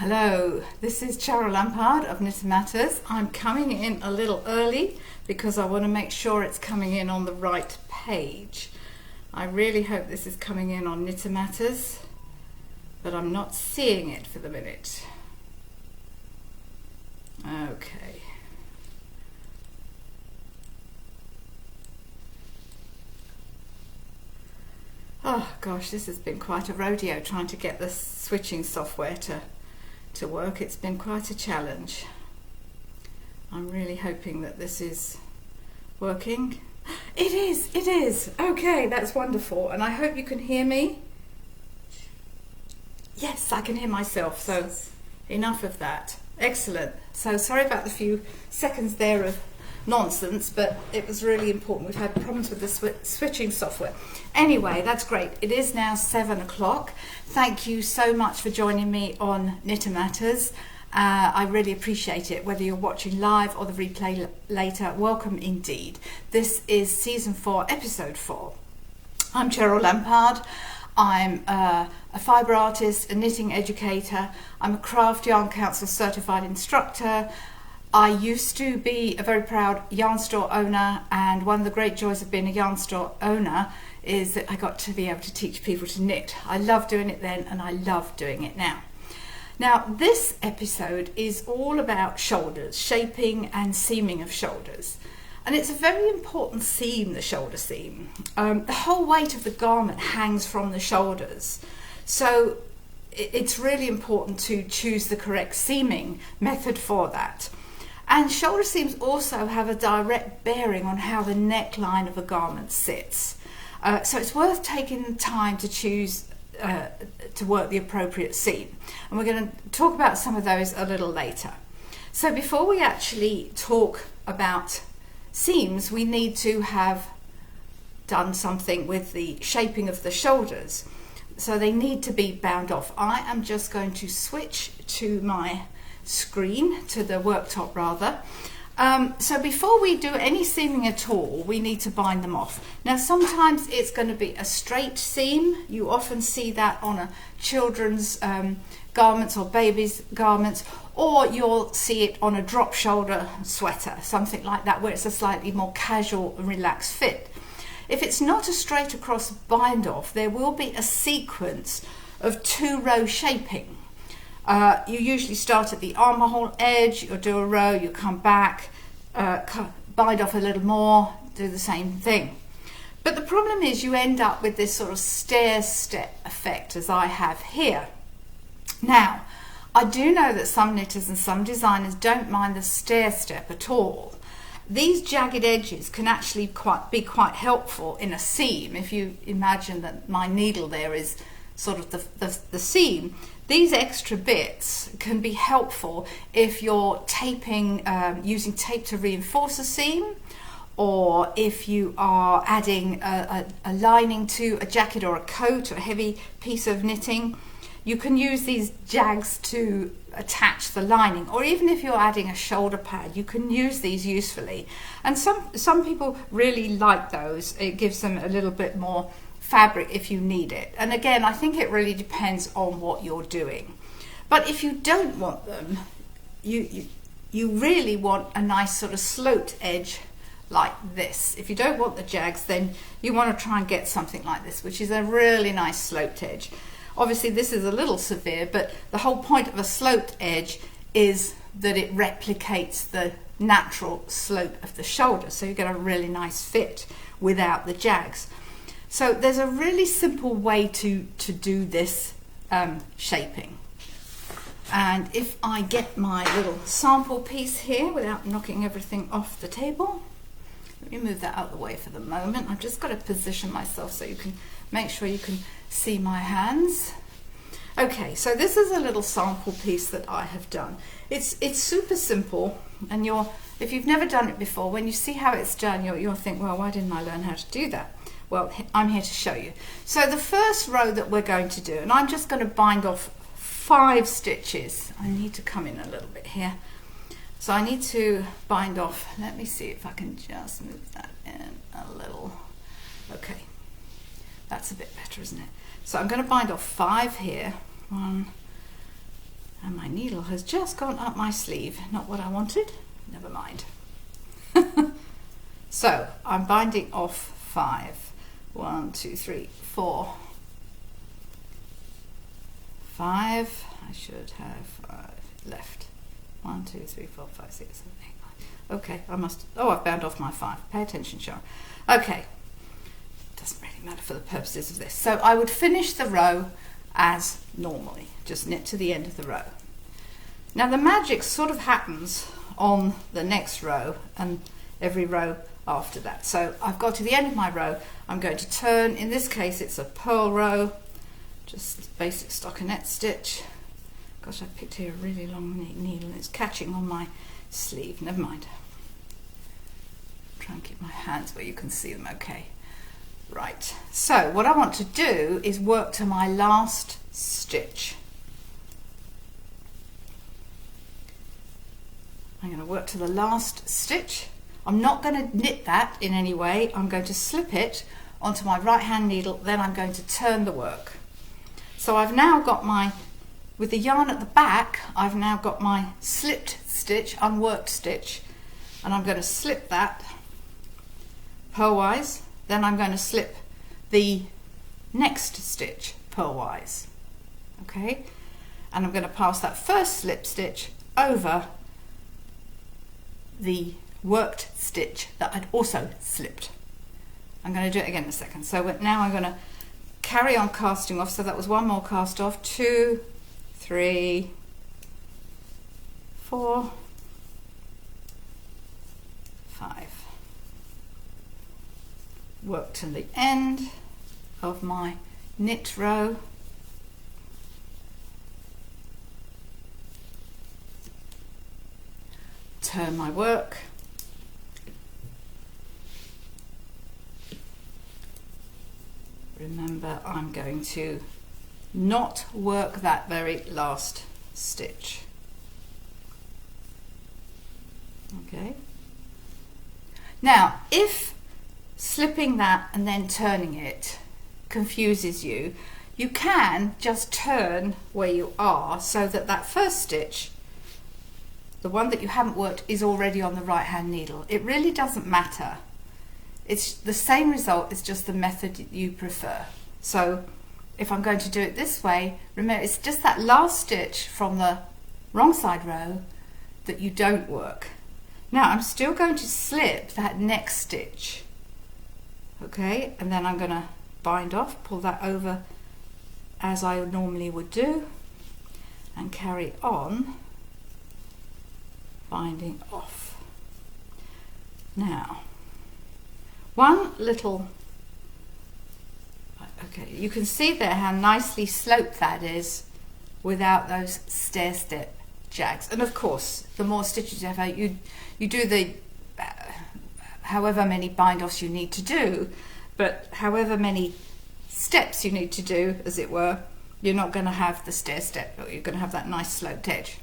Hello, this is Cheryl of Knit Matters. I'm coming in a little early because I want to make sure it's coming in on the right page. I really hope this is coming in on Knit Matters, but I'm not seeing it for the minute. Okay. Oh gosh, this has been quite a rodeo trying to get the switching software to work. It's been quite a challenge. I'm really hoping that this is working. It is. Okay, that's wonderful. And I hope you can hear me. Yes, I can hear myself, so enough of that. Excellent. So sorry about the few seconds there of nonsense, but it was really important. We've had problems with the switching software. Anyway, that's great. It is now 7 o'clock. Thank you so much for joining me on Knit Matters. I really appreciate it. Whether you're watching live or the replay later, welcome indeed. This is season 4, episode 4. I'm Cheryl Lampard. I'm a fibre artist, a knitting educator. I'm a Craft Yarn Council certified instructor. I used to be a very proud yarn store owner, and one of the great joys of being a yarn store owner is that I got to be able to teach people to knit. I loved doing it then, and I love doing it now. Now, this episode is all about shoulders, shaping and seaming of shoulders. And it's a very important seam, the shoulder seam. The whole weight of the garment hangs from the shoulders. So it's really important to choose the correct seaming method for that. And shoulder seams also have a direct bearing on how the neckline of a garment sits. So it's worth taking the time to choose to work the appropriate seam. And we're going to talk about some of those a little later. So before we actually talk about seams, we need to have done something with the shaping of the shoulders. So they need to be bound off. I am just going to switch to my screen, to the worktop rather. So before we do any seaming at all, we need to bind them off. Now sometimes it's going to be a straight seam. You often see that on a children's garments or babies' garments, or you'll see it on a drop shoulder sweater, something like that, where it's a slightly more casual and relaxed fit. If it's not a straight across bind off, there will be a sequence of 2-row shaping. You usually start at the armhole edge, you'll do a row, you come back, bind off a little more, do the same thing. But the problem is you end up with this sort of stair step effect, as I have here. Now, I do know that some knitters and some designers don't mind the stair step at all. These jagged edges can actually be quite helpful in a seam. If you imagine that my needle there is sort of the seam, these extra bits can be helpful if you're taping, using tape to reinforce a seam, or if you are adding a lining to a jacket or a coat or a heavy piece of knitting. You can use these jags to attach the lining, or even if you're adding a shoulder pad, you can use these usefully. And some people really like those. It gives them a little bit more fabric if you need it. And again, I think it really depends on what you're doing. But if you don't want them, you really want a nice sort of sloped edge like this. If you don't want the jags, then you want to try and get something like this, which is a really nice sloped edge. Obviously this is a little severe, but the whole point of a sloped edge is that it replicates the natural slope of the shoulder, so you get a really nice fit without the jags. So there's a really simple way to do this shaping. And if I get my little sample piece here without knocking everything off the table, let me move that out of the way for the moment. I've just got to position myself so you can make sure you can see my hands. Okay, so this is a little sample piece that I have done. It's super simple, and if you've never done it before, when you see how it's done, you'll think, well, why didn't I learn how to do that? Well, I'm here to show you. So the first row that we're going to do, and I'm just going to bind off 5 stitches. I need to come in a little bit here. So I need to bind off, let me see if I can just move that in a little. Okay, that's a bit better, isn't it? So I'm going to bind off 5 here. 1, And my needle has just gone up my sleeve. Not what I wanted. Never mind. So I'm binding off 5. 1, 2, 3, 4, 5. I should have 5 left. 1, 2, 3, 4, 5, 6, 7, 8, 9. Okay, I must. Oh, I've bound off my 5. Pay attention, Cheryl. Okay, doesn't really matter for the purposes of this. So I would finish the row as normally, just knit to the end of the row. Now the magic sort of happens on the next row and every row after that. So I've got to the end of my row, I'm going to turn. In this case it's a purl row, just basic stockinette stitch. Gosh, I picked here a really long needle and it's catching on my sleeve. Never mind. Try and keep my hands where you can see them okay. Right, so what I want to do is work to my last stitch. I'm going to work to the last stitch. I'm not going to knit that in any way. I'm going to slip it onto my right hand needle, then I'm going to turn the work. So I've now got my, with the yarn at the back, I've now got my slipped stitch, unworked stitch, and I'm going to slip that purlwise, then I'm going to slip the next stitch purlwise, okay, and I'm going to pass that first slip stitch over the worked stitch that I'd also slipped. I'm going to do it again in a second. So now I'm going to carry on casting off. So that was one more cast off. 2, 3, 4, 5. Work to the end of my knit row. Turn my work. Remember, I'm going to not work that very last stitch. Okay. Now, if slipping that and then turning it confuses you, you can just turn where you are so that that first stitch, the one that you haven't worked, is already on the right hand needle. It really doesn't matter. It's the same result, it's just the method you prefer. So if I'm going to do it this way, remember it's just that last stitch from the wrong side row that you don't work. Now I'm still going to slip that next stitch, okay, and then I'm going to bind off, pull that over as I normally would do, and carry on binding off. Now, one little, okay, you can see there how nicely sloped that is without those stair step jags. And of course, the more stitches you have, you do the however many bind offs you need to do, but however many steps you need to do, as it were, you're not going to have the stair step, or you're going to have that nice sloped edge.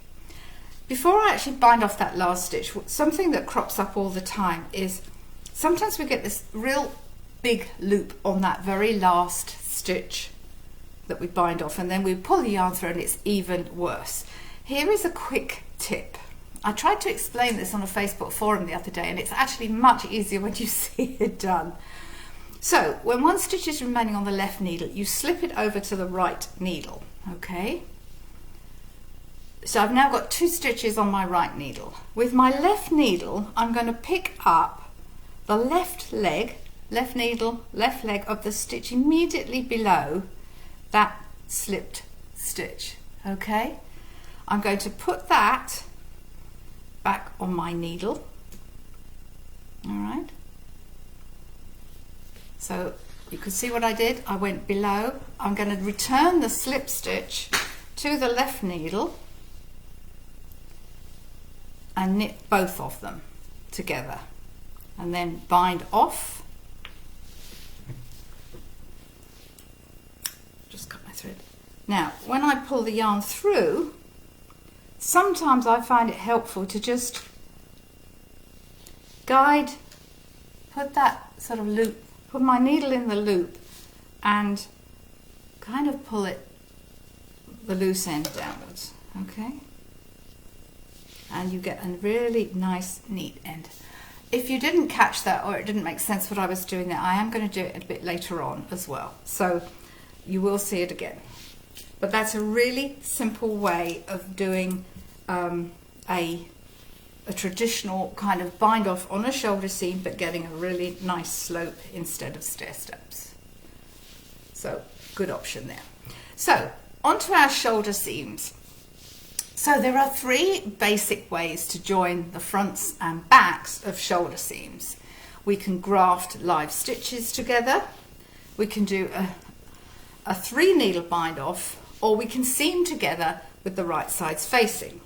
Before I actually bind off that last stitch, something that crops up all the time is sometimes we get this real big loop on that very last stitch that we bind off, and then we pull the yarn through and it's even worse. Here is a quick tip. I tried to explain this on a Facebook forum the other day, and it's actually much easier when you see it done. So when one stitch is remaining on the left needle, you slip it over to the right needle, okay? So I've now got 2 stitches on my right needle. With my left needle, I'm going to pick up the left leg, left needle, left leg of the stitch immediately below that slipped stitch, okay? I'm going to put that back on my needle, all right? So you can see what I did. I went below. I'm going to return the slip stitch to the left needle and knit both of them together, and then bind off. Just cut my thread. Now, when I pull the yarn through, sometimes I find it helpful to just guide, put that sort of loop, put my needle in the loop and kind of pull it, the loose end downwards, Okay, and you get a really nice neat end. If you didn't catch that or it didn't make sense what I was doing there, I am going to do it a bit later on as well, so you will see it again. But that's a really simple way of doing a traditional kind of bind off on a shoulder seam, but getting a really nice slope instead of stair steps. So good option there. So onto our shoulder seams. So there are three basic ways to join the fronts and backs of shoulder seams. We can graft live stitches together, we can do a 3-needle bind off, or we can seam together with the right sides facing.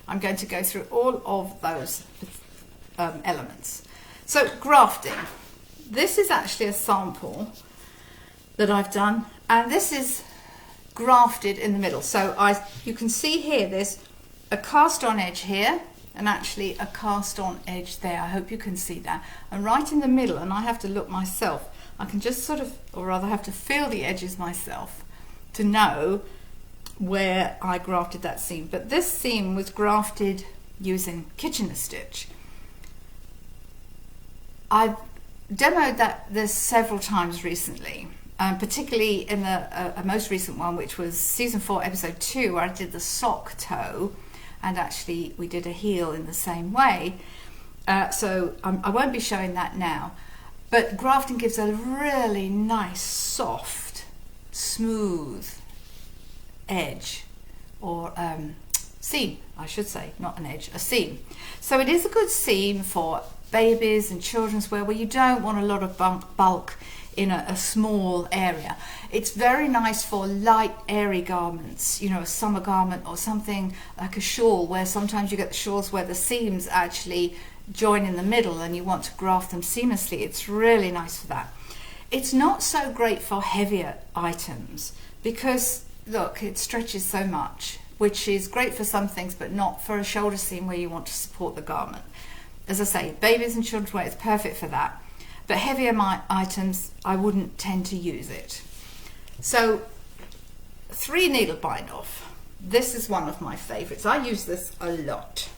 I'm going to go through all of those elements. So grafting. This is actually a sample that I've done, and this is grafted in the middle. So you can see here there's a cast on edge here and actually a cast on edge there. I hope you can see that. And right in the middle, and I have to look myself, I can just sort of, or rather have to feel the edges myself to know where I grafted that seam. But this seam was grafted using Kitchener stitch. I've demoed this several times recently, particularly in a most recent one, which was season 4 episode 2, where I did the sock toe, and actually we did a heel in the same way. So I won't be showing that now, but grafting gives a really nice soft smooth edge, or seam I should say, not an edge, a seam. So it is a good seam for babies and children's wear, where you don't want a lot of bulk in a small area. It's very nice for light airy garments, you know, a summer garment or something like a shawl, where sometimes you get the shawls where the seams actually join in the middle and you want to graft them seamlessly. It's really nice for that. It's not so great for heavier items because look, it stretches so much, which is great for some things but not for a shoulder seam where you want to support the garment. As I say, babies and children's wear is perfect for that, but heavier items I wouldn't tend to use it. So 3-needle bind off, this is one of my favorites. I use this a lot.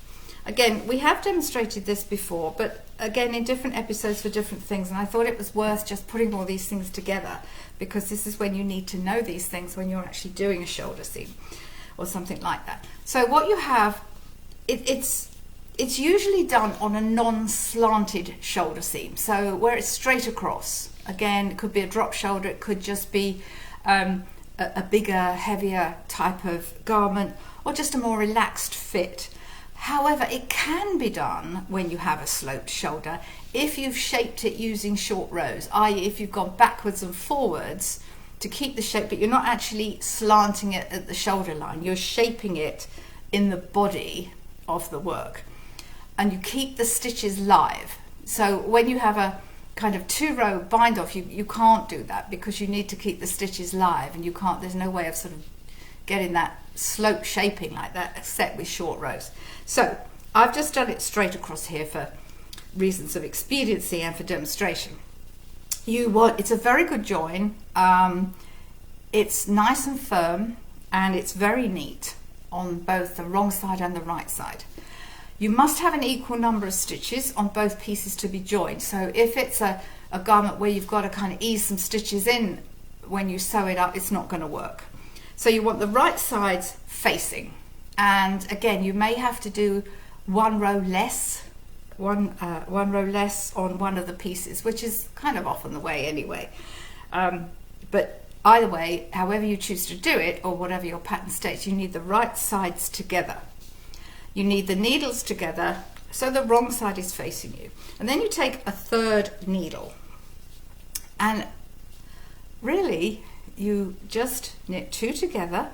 Again, we have demonstrated this before, but again in different episodes for different things, and I thought it was worth just putting all these things together, because this is when you need to know these things when you're actually doing a shoulder seam or something like that. So what you have, it's usually done on a non-slanted shoulder seam, so where it's straight across. Again, it could be a drop shoulder, it could just be a bigger, heavier type of garment, or just a more relaxed fit. However, it can be done when you have a sloped shoulder if you've shaped it using short rows, i.e. if you've gone backwards and forwards to keep the shape, but you're not actually slanting it at the shoulder line, you're shaping it in the body of the work, and you keep the stitches live. So when you have a kind of 2-row bind off, you can't do that because you need to keep the stitches live, and you can't, there's no way of sort of getting that slope shaping like that except with short rows. So I've just done it straight across here for reasons of expediency and for demonstration. It's a very good join, it's nice and firm, and it's very neat on both the wrong side and the right side. You must have an equal number of stitches on both pieces to be joined. So if it's a garment where you've got to kind of ease some stitches in when you sew it up, it's not going to work. So you want the right sides facing, and again you may have to do one row less on one of the pieces, which is kind of often the way anyway. But either way, however you choose to do it, or whatever your pattern states, you need the right sides together. You need the needles together so the wrong side is facing you. And then you take a 3rd needle, and really you just knit 2 together.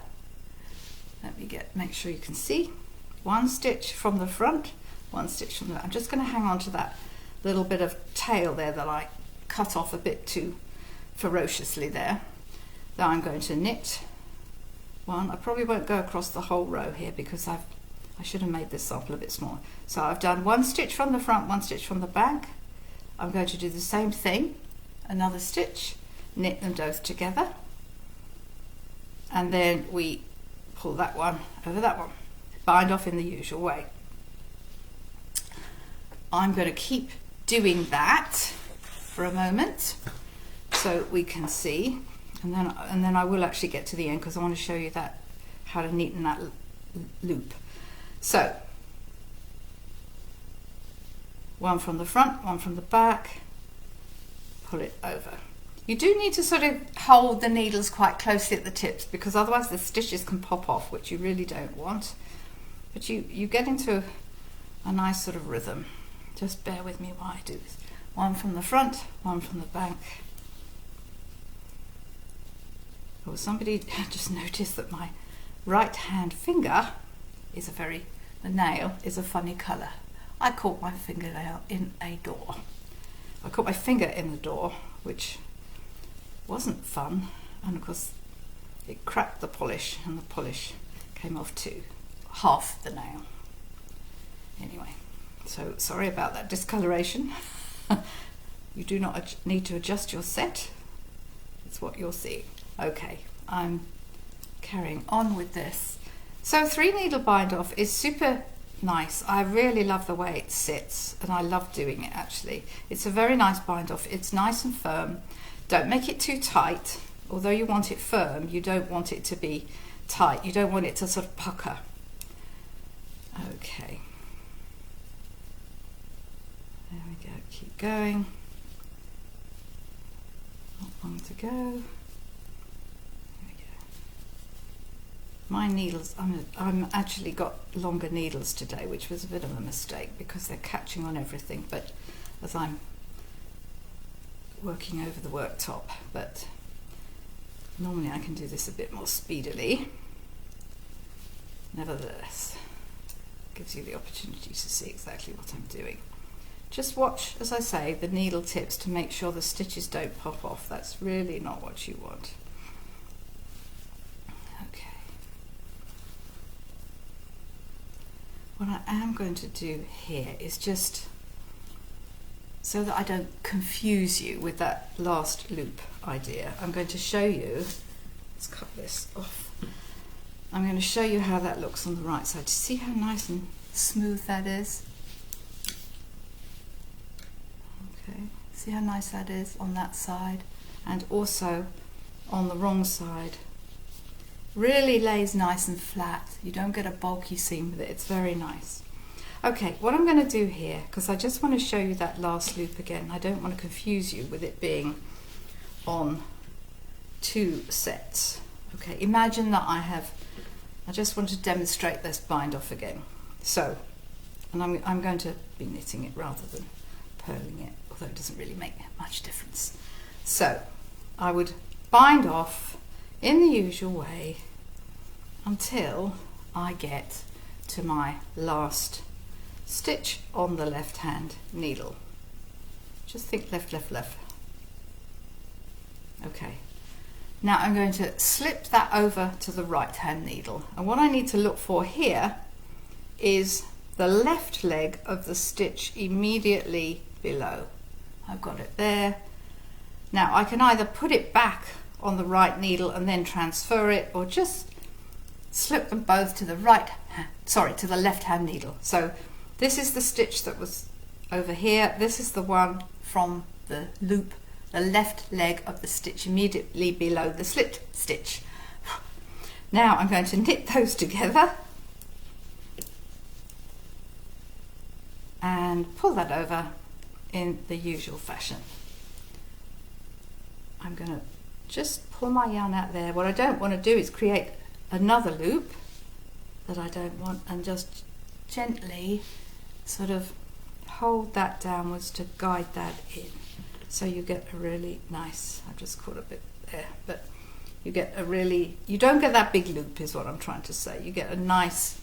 Let me make sure you can see. 1 stitch from the front, 1 stitch from the back. I'm just going to hang on to that little bit of tail there that I cut off a bit too ferociously there. Now I'm going to knit 1. I probably won't go across the whole row here because I should have made this sample a bit smaller. So I've done 1 stitch from the front, 1 stitch from the back. I'm going to do the same thing, another stitch, knit them both together, and then we pull that one over that one. bind off in the usual way. I'm going to keep doing that for a moment so we can see, and then I will actually get to the end because I want to show you that how to neaten that loop. So one from the front, one from the back, pull it over. You do need to sort of hold the needles quite closely at the tips because otherwise the stitches can pop off, which you really don't want. But you get into a nice sort of rhythm. Just bear with me while I do this. One from the front, one from the back. Oh, somebody just noticed that my right hand finger is the nail is a funny colour. I caught my fingernail in a door. I caught my finger in the door, which wasn't fun, and of course it cracked the polish and the polish came off too, half the nail. Anyway, so sorry about that discoloration. You do not need to adjust your set, it's what you're seeing. Okay, I'm carrying on with this. So 3 needle bind off is super nice. I really love the way it sits and I love doing it actually. It's a very nice bind off. It's nice and firm. Don't make it too tight. Although you want it firm, you don't want it to be tight. You don't want it to sort of pucker. Okay. There we go. Keep going. Not long to go. There we go. My needles, I'm actually got longer needles today, which was a bit of a mistake because they're catching on everything, but as I'm working over the worktop, but normally I can do this a bit more speedily. Nevertheless, it gives you the opportunity to see exactly what I'm doing. Just watch, as I say, the needle tips to make sure the stitches don't pop off. That's really not what you want. Okay. What I am going to do here is just so that I don't confuse you with that last loop idea, I'm going to show you, let's cut this off. I'm going to show you how that looks on the right side. See how nice and smooth that is? Okay, see how nice that is on that side and also on the wrong side. Really lays nice and flat. You don't get a bulky seam with it. It's very nice. Okay, what I'm going to do here, because I just want to show you that last loop again. I don't want to confuse you with it being on 2 sets. Okay, imagine that I just want to demonstrate this bind off again. So, and I'm going to be knitting it rather than purling it, although it doesn't really make much difference. So, I would bind off in the usual way until I get to my last stitch on the left hand needle. Just think left, left, left. Okay. Now I'm going to slip that over to the right hand needle. And what I need to look for here is the left leg of the stitch immediately below. I've got it there. Now I can either put it back on the right needle and then transfer it, or just slip them both to the to the left hand needle. So this is the stitch that was over here. This is the one from the loop, the left leg of the stitch immediately below the slipped stitch. Now I'm going to knit those together and pull that over in the usual fashion. I'm going to just pull my yarn out there. What I don't want to do is create another loop that I don't want, and just gently sort of hold that downwards to guide that in, so you get a really nice, I've just caught a bit there, but you get a really, you don't get that big loop is what I'm trying to say. You get a nice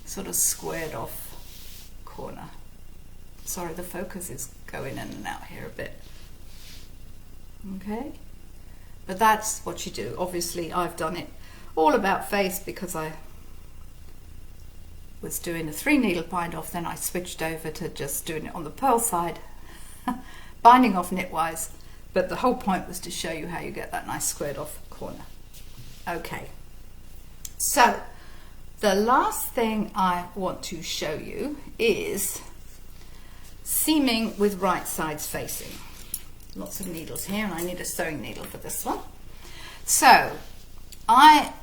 sort of squared off corner. Sorry, the focus is going in and out here a bit. Okay, but that's what you do. Obviously I've done it all about face because I was doing a 3 needle bind off, then I switched over to just doing it on the purl side, binding off knitwise, but the whole point was to show you how you get that nice squared off corner. Okay, so The last thing I want to show you is seaming with right sides facing. Lots of needles here, and I need a sewing needle for this one. So now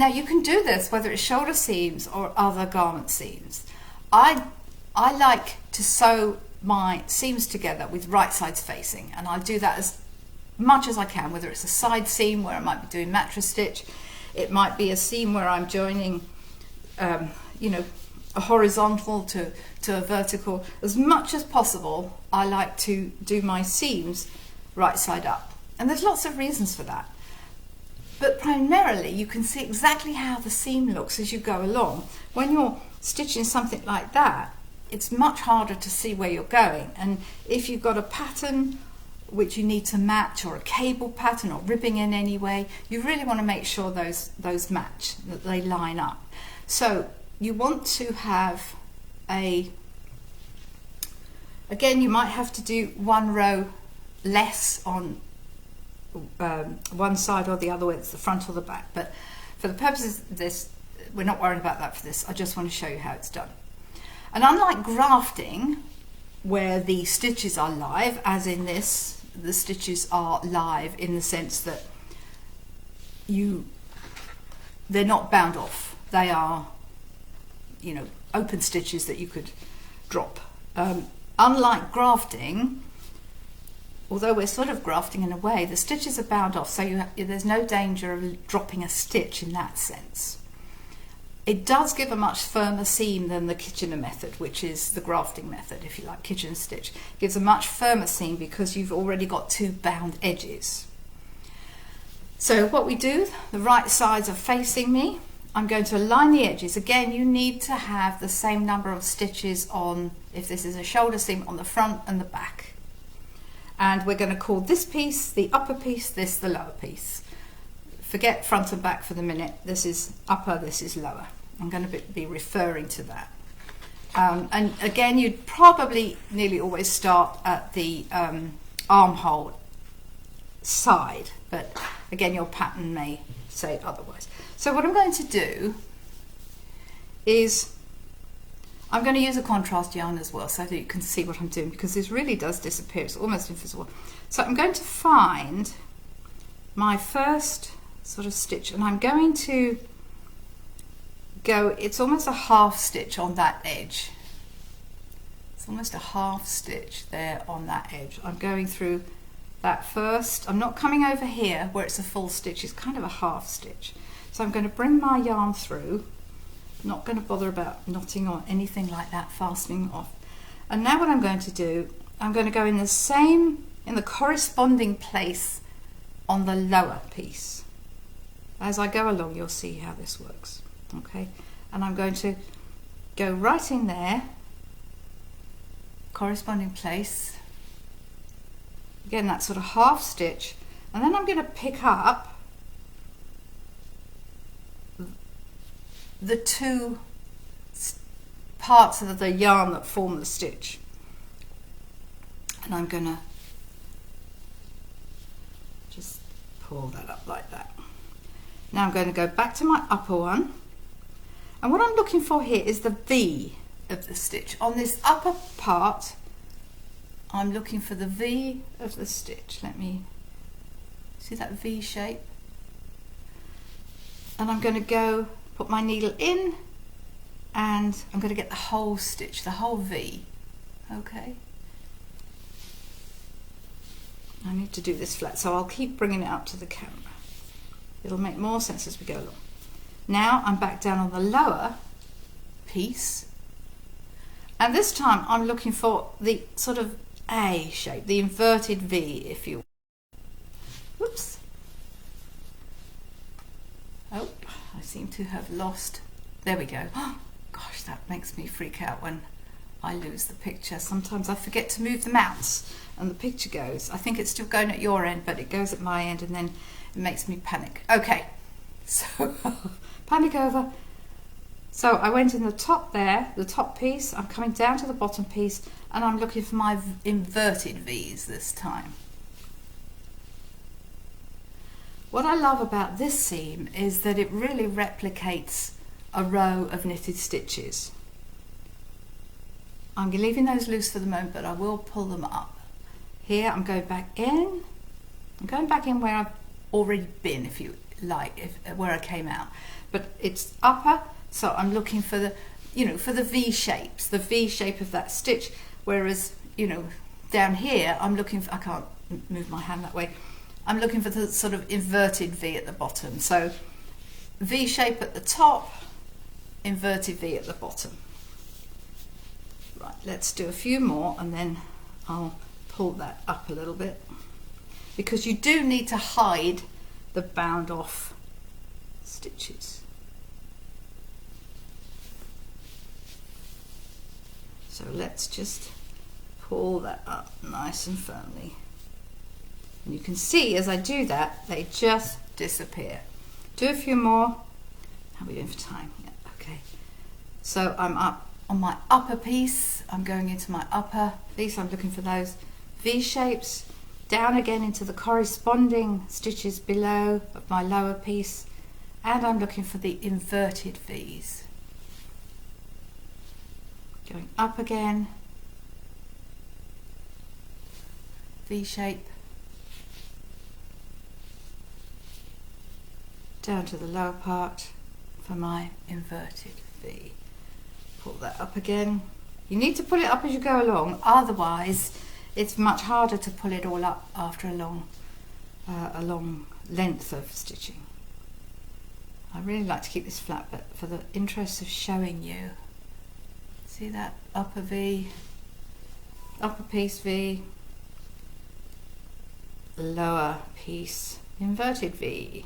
you can do this whether it's shoulder seams or other garment seams. I like to sew my seams together with right sides facing, and I'll do that as much as I can, whether it's a side seam where I might be doing mattress stitch, it might be a seam where I'm joining you know, a horizontal to a vertical. As much as possible I like to do my seams right side up, and there's lots of reasons for that, but primarily you can see exactly how the seam looks as you go along. When you're stitching something like that, it's much harder to see where you're going, and if you've got a pattern which you need to match, or a cable pattern, or ribbing in any way, you really want to make sure those match, that they line up. So you want to have again, you might have to do one row less on one side or the other, whether it's the front or the back, but for the purposes of this, we're not worried about that for this. I just want to show you how it's done. And unlike grafting, where the stitches are live, as in this, the stitches are live in the sense that they're not bound off. They are, you know, open stitches that you could drop. Unlike grafting, although we're sort of grafting in a way, the stitches are bound off, so there's no danger of dropping a stitch in that sense. It does give a much firmer seam than the Kitchener method, which is the grafting method, if you like, Kitchener stitch. It gives a much firmer seam because you've already got two bound edges. So what we do, the right sides are facing me. I'm going to align the edges. Again, you need to have the same number of stitches on, if this is a shoulder seam, on the front and the back. And we're going to call this piece the upper piece, this the lower piece. Forget front and back for the minute. This is upper, this is lower. I'm going to be referring to that. And again, you'd probably nearly always start at the armhole side, but again, your pattern may say otherwise. So what I'm going to do is I'm going to use a contrast yarn as well so that you can see what I'm doing, because this really does disappear. It's almost invisible. So I'm going to find my first sort of stitch, and I'm going to go, it's almost a half stitch on that edge. It's almost a half stitch there on that edge. I'm going through that first. I'm not coming over here where it's a full stitch. It's kind of a half stitch. So I'm going to bring my yarn through. I'm not going to bother about knotting or anything like that, fastening off. And now what I'm going to do, I'm going to go in the corresponding place on the lower piece. As I go along, you'll see how this works. Okay, and I'm going to go right in there, corresponding place. Again, that sort of half stitch, and then I'm going to pick up the two parts of the yarn that form the stitch, and I'm going to just pull that up like that. Now I'm going to go back to my upper one, and what I'm looking for here is the V of the stitch. On this upper part, I'm looking for the V of the stitch. Let me see that V shape. And I'm going to go put my needle in, and I'm going to get the whole stitch, the whole V. Okay. I need to do this flat, so I'll keep bringing it up to the camera. It'll make more sense as we go along. Now I'm back down on the lower piece, and this time I'm looking for the sort of A shape, the inverted V, if you will. Whoops. Oh, I seem to have lost. There we go. Oh, gosh, that makes me freak out when I lose the picture. Sometimes I forget to move the mouse and the picture goes. I think it's still going at your end, but it goes at my end, and then it makes me panic. Okay, so panic over. So I went in the top there, the top piece. I'm coming down to the bottom piece, and I'm looking for my inverted V's this time. What I love about this seam is that it really replicates a row of knitted stitches. I'm leaving those loose for the moment, but I will pull them up. Here I'm going back in. I'm going back in where I've already been, if you like, where I came out. But it's upper, so I'm looking for the, for the V shapes, the V shape of that stitch. Whereas, down here, I'm looking for, I can't move my hand that way. I'm looking for the sort of inverted V at the bottom. So V shape at the top, inverted V at the bottom. Right, let's do a few more and then I'll pull that up a little bit, because you do need to hide the bound off stitches. So let's just pull that up nice and firmly. And you can see as I do that, they just disappear. Do a few more. How are we doing for time? Yeah, okay. So I'm up on my upper piece. I'm going into my upper piece. I'm looking for those V shapes. Down again into the corresponding stitches below of my lower piece. And I'm looking for the inverted V's. Going up again. V shape. Down to the lower part for my inverted V. Pull that up again. You need to pull it up as you go along, otherwise it's much harder to pull it all up after a long length of stitching. I really like to keep this flat, but for the interest of showing you, see that upper V, upper piece V, lower piece, inverted V.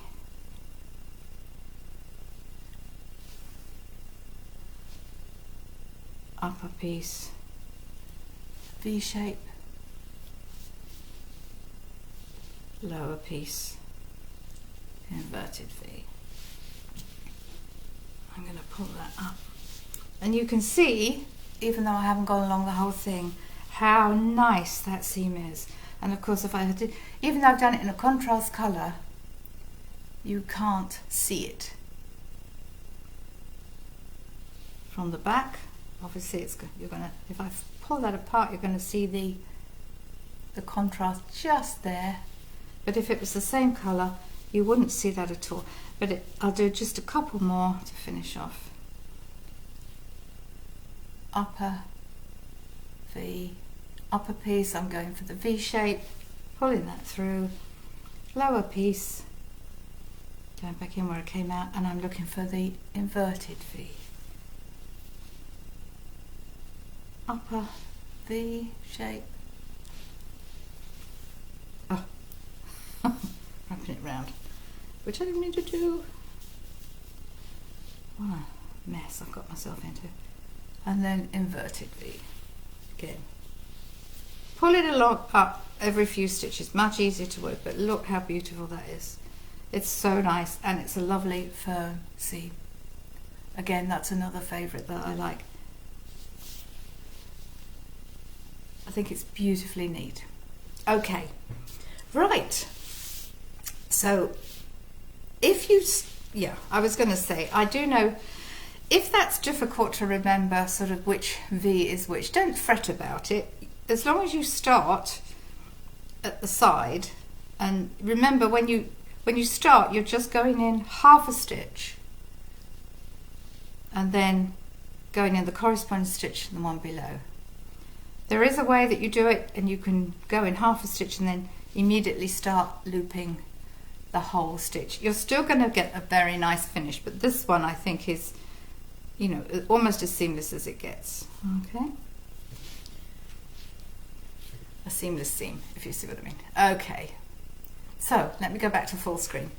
Upper piece, V shape, lower piece, inverted V. I'm going to pull that up. And you can see, even though I haven't gone along the whole thing, how nice that seam is. And of course, if I did, even though I've done it in a contrast colour, you can't see it. From the back, obviously if I pull that apart, you're going to see the contrast just there. But if it was the same colour, you wouldn't see that at all. But I'll do just a couple more to finish off. Upper V, upper piece, I'm going for the V shape, pulling that through. Lower piece, going back in where I came out, and I'm looking for the inverted V. Upper V shape. Oh, wrapping it round, which I didn't mean to do. What a mess I've got myself into. And then inverted V again. Pull it along up every few stitches, much easier to work, but look how beautiful that is. It's so nice, and it's a lovely firm seam. Again, that's another favourite that I like. I think it's beautifully neat. Okay, right. So if you, I was going to say, I do know, if that's difficult to remember sort of which V is which, don't fret about it. As long as you start at the side, and remember when you start, you're just going in half a stitch and then going in the corresponding stitch and the one below. There is a way that you do it, and you can go in half a stitch and then immediately start looping the whole stitch. You're still going to get a very nice finish, but this one I think is, almost as seamless as it gets. Okay. A seamless seam, if you see what I mean. Okay. So let me go back to full screen.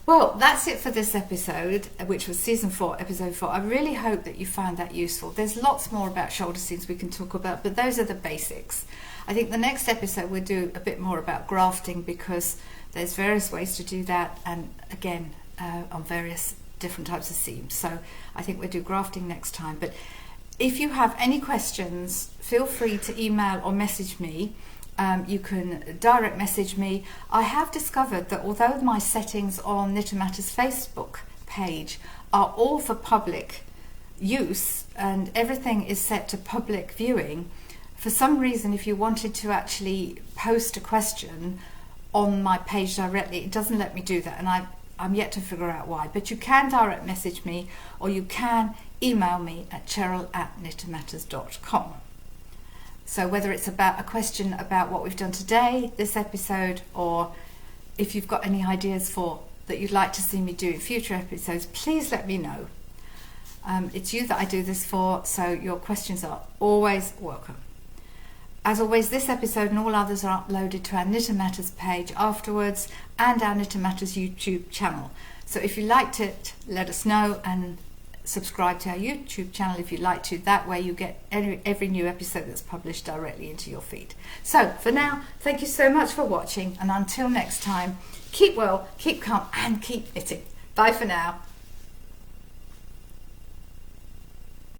Well, that's it for this episode, which was season 4, episode 4. I really hope that you found that useful. There's lots more about shoulder seams we can talk about, but those are the basics. I think the next episode we'll do a bit more about grafting, because there's various ways to do that, and again, on various different types of seams. So I think we'll do grafting next time. But if you have any questions, feel free to email or message me. You can direct message me. I have discovered that although my settings on Knit and Matters Facebook page are all for public use and everything is set to public viewing, for some reason if you wanted to actually post a question on my page directly, it doesn't let me do that, and I'm yet to figure out why. But you can direct message me, or you can email me at cheryl@knitandmatters.com. So whether it's about a question about what we've done today, this episode, or if you've got any ideas for that you'd like to see me do in future episodes, please let me know. It's you that I do this for, so your questions are always welcome. As always, this episode and all others are uploaded to our Knit and Matters page afterwards, and our Knit and Matters YouTube channel. So if you liked it, let us know, and subscribe to our YouTube channel if you'd like to. That way you get every new episode that's published directly into your feed. So for now, thank you so much for watching, and until next time, keep well, keep calm, and keep knitting. Bye for now.